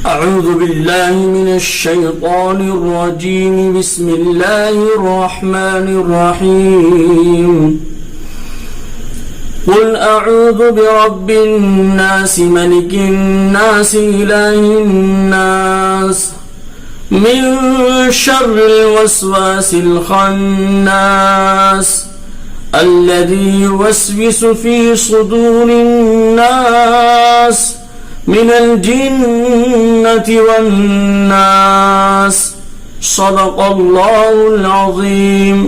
أعوذ بالله من الشيطان الرجيم. بسم الله الرحمن الرحيم. قل أعوذ برب الناس ملك الناس إله الناس من شر الوسواس الخناس الذي يوسوس في صدور الناس من الجنة والناس. صدق اللہ العظیم.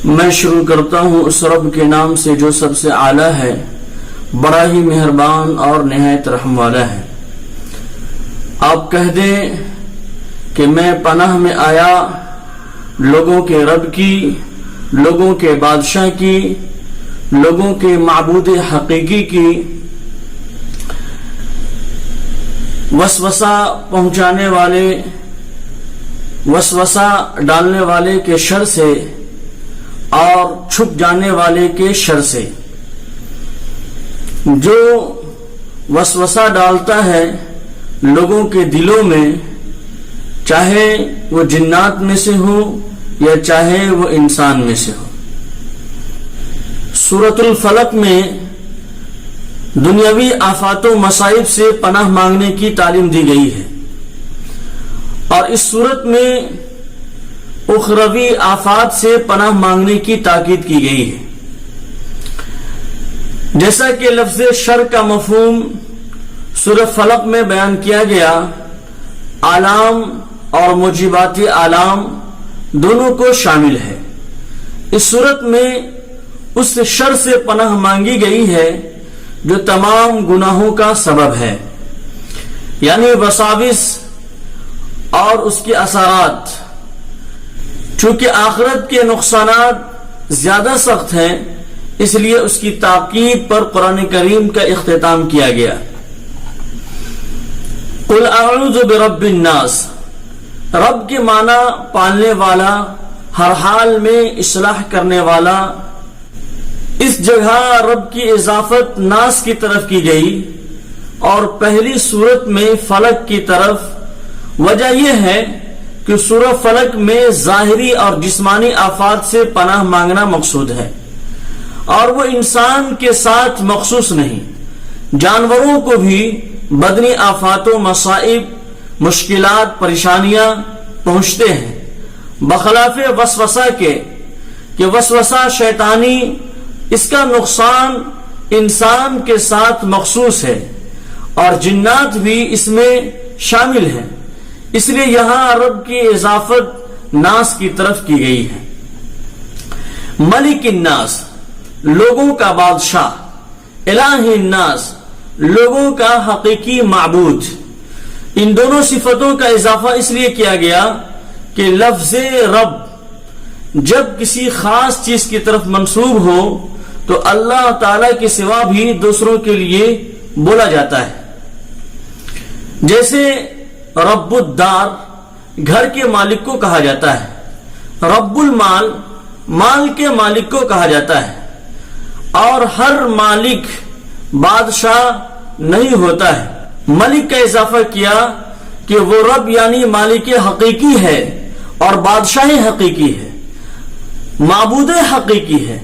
میں شروع کرتا ہوں اس رب کے نام سے جو سب سے اعلیٰ ہے، بڑا ہی مہربان اور نہایت رحم والا ہے. آپ کہہ دیں کہ میں پناہ میں آیا لوگوں کے رب کی، لوگوں کے بادشاہ کی، لوگوں کے معبود حقیقی کی وسوسہ پہنچانے والے، وسوسہ ڈالنے والے کے شر سے اور چھپ جانے والے کے شر سے. جو وسوسہ ڈالتا ہے لوگوں کے دلوں میں، چاہے وہ جنات میں سے ہو یا چاہے وہ انسان میں سے ہو. سورۃ الفلق میں دنیاوی آفات و مصائب سے پناہ مانگنے کی تعلیم دی گئی ہے، اور اس صورت میں اخروی آفات سے پناہ مانگنے کی تاکید کی گئی ہے. جیسا کہ لفظ شر کا مفہوم سورۃ فلق میں بیان کیا گیا، آلام اور موجبات آلام دونوں کو شامل ہے. اس صورت میں اس شر سے پناہ مانگی گئی ہے جو تمام گناہوں کا سبب ہے، یعنی وساوس اور اس کے اثرات. چونکہ آخرت کے نقصانات زیادہ سخت ہیں، اس لیے اس کی تاکید پر قرآن کریم کا اختتام کیا گیا. قل اعوذ برب الناس. رب کے معنی پالنے والا، ہر حال میں اصلاح کرنے والا. اس جگہ رب کی اضافت ناس کی طرف کی گئی اور پہلی صورت میں فلک کی طرف. وجہ یہ ہے کہ سورہ فلک میں ظاہری اور جسمانی آفات سے پناہ مانگنا مقصود ہے، اور وہ انسان کے ساتھ مخصوص نہیں، جانوروں کو بھی بدنی آفات و مصائب، مشکلات، پریشانیاں پہنچتے ہیں، بخلاف وسوسہ کے کہ وسوسہ شیطانی، اس کا نقصان انسان کے ساتھ مخصوص ہے اور جنات بھی اس میں شامل ہیں. اس لیے یہاں رب کی اضافت ناس کی طرف کی گئی ہے. ملک الناس، لوگوں کا بادشاہ. الہ الناس، لوگوں کا حقیقی معبود. ان دونوں صفتوں کا اضافہ اس لیے کیا گیا کہ لفظ رب جب کسی خاص چیز کی طرف منسوب ہو تو اللہ تعالی کے سوا بھی دوسروں کے لیے بولا جاتا ہے. جیسے رب الدار، گھر کے مالک کو کہا جاتا ہے. رب المال، مال کے مالک کو کہا جاتا ہے. اور ہر مالک بادشاہ نہیں ہوتا ہے. ملک کا اضافہ کیا کہ وہ رب یعنی مالک حقیقی ہے اور بادشاہ حقیقی ہے، معبود حقیقی ہے.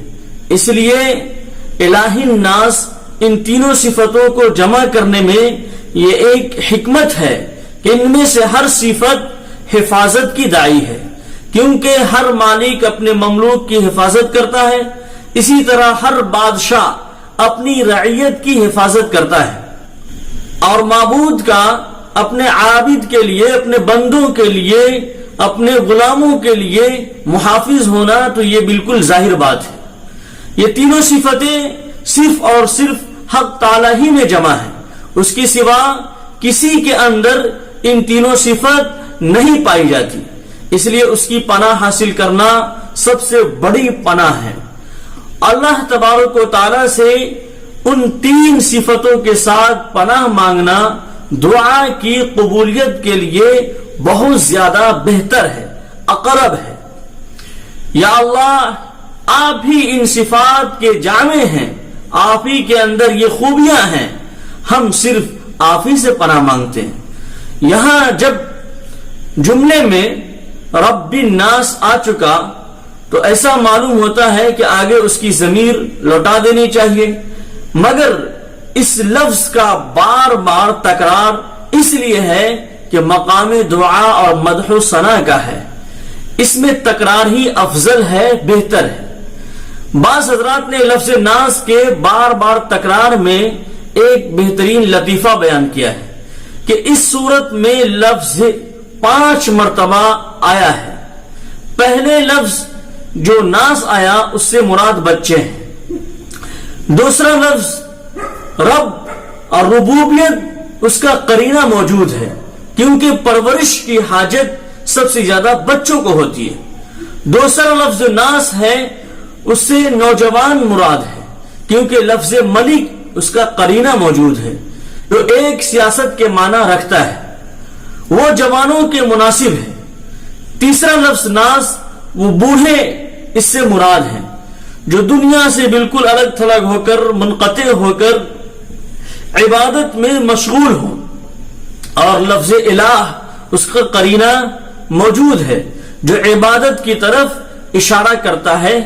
اس لیے الہ الناس، ان تینوں صفتوں کو جمع کرنے میں یہ ایک حکمت ہے کہ ان میں سے ہر صفت حفاظت کی داعی ہے، کیونکہ ہر مالک اپنے مملوک کی حفاظت کرتا ہے، اسی طرح ہر بادشاہ اپنی رعیت کی حفاظت کرتا ہے. اور معبود کا اپنے عابد کے لیے، اپنے بندوں کے لیے، اپنے غلاموں کے لیے محافظ ہونا تو یہ بالکل ظاہر بات ہے. یہ تینوں صفتیں صرف اور صرف حق تعالی ہی میں جمع ہے، اس کے سوا کسی کے اندر ان تینوں صفت نہیں پائی جاتی. اس لیے اس کی پناہ حاصل کرنا سب سے بڑی پناہ ہے. اللہ تبارک و تعالی سے ان تین صفتوں کے ساتھ پناہ مانگنا دعا کی قبولیت کے لیے بہت زیادہ بہتر ہے، اقرب ہے. یا اللہ، آپ ہی ان صفات کے جامع ہیں، آپ ہی کے اندر یہ خوبیاں ہیں، ہم صرف آپ ہی سے پناہ مانگتے ہیں۔ یہاں جب جملے میں رب الناس آ چکا تو ایسا معلوم ہوتا ہے کہ آگے اس کی ضمیر لوٹا دینی چاہیے، مگر اس لفظ کا بار بار تکرار اس لیے ہے کہ مقام دعا اور مدح و ثنا کا ہے، اس میں تکرار ہی افضل ہے، بہتر ہے۔ بعض حضرات نے لفظ ناس کے بار بار تکرار میں ایک بہترین لطیفہ بیان کیا ہے کہ اس صورت میں لفظ 5 مرتبہ آیا ہے۔ پہلے لفظ جو ناس آیا اس سے مراد بچے ہیں، دوسرا لفظ رب اور ربوبیت اس کا قرینہ موجود ہے کیونکہ پرورش کی حاجت سب سے زیادہ بچوں کو ہوتی ہے۔ دوسرا لفظ ناس ہے اس سے نوجوان مراد ہے کیونکہ لفظ ملک اس کا قرینہ موجود ہے جو ایک سیاست کے معنی رکھتا ہے، وہ جوانوں کے مناسب ہے۔ تیسرا لفظ ناس وہ بوڑھے اس سے مراد ہیں جو دنیا سے بالکل الگ تھلگ ہو کر منقطع ہو کر عبادت میں مشغول ہوں، اور لفظ الہ اس کا قرینہ موجود ہے جو عبادت کی طرف اشارہ کرتا ہے،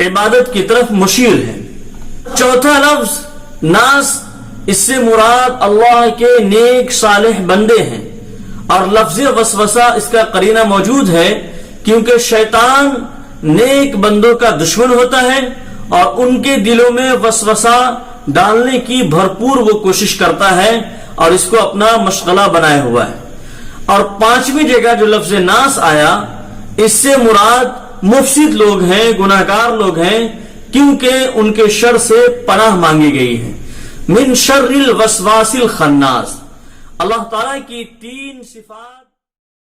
عبادت کی طرف مشیر ہے۔ چوتھا لفظ ناس اس سے مراد اللہ کے نیک صالح بندے ہیں، اور لفظ وسوسہ اس کا قرینہ موجود ہے کیونکہ شیطان نیک بندوں کا دشمن ہوتا ہے اور ان کے دلوں میں وسوسہ ڈالنے کی بھرپور وہ کوشش کرتا ہے اور اس کو اپنا مشغلہ بنائے ہوا ہے۔ اور 5ویں جگہ جو لفظ ناس آیا اس سے مراد مفسد لوگ ہیں، گناہگار لوگ ہیں، کیونکہ ان کے شر سے پناہ مانگی گئی ہے۔ من شر الوسواس الخناس، اللہ تعالیٰ کی 3 صفات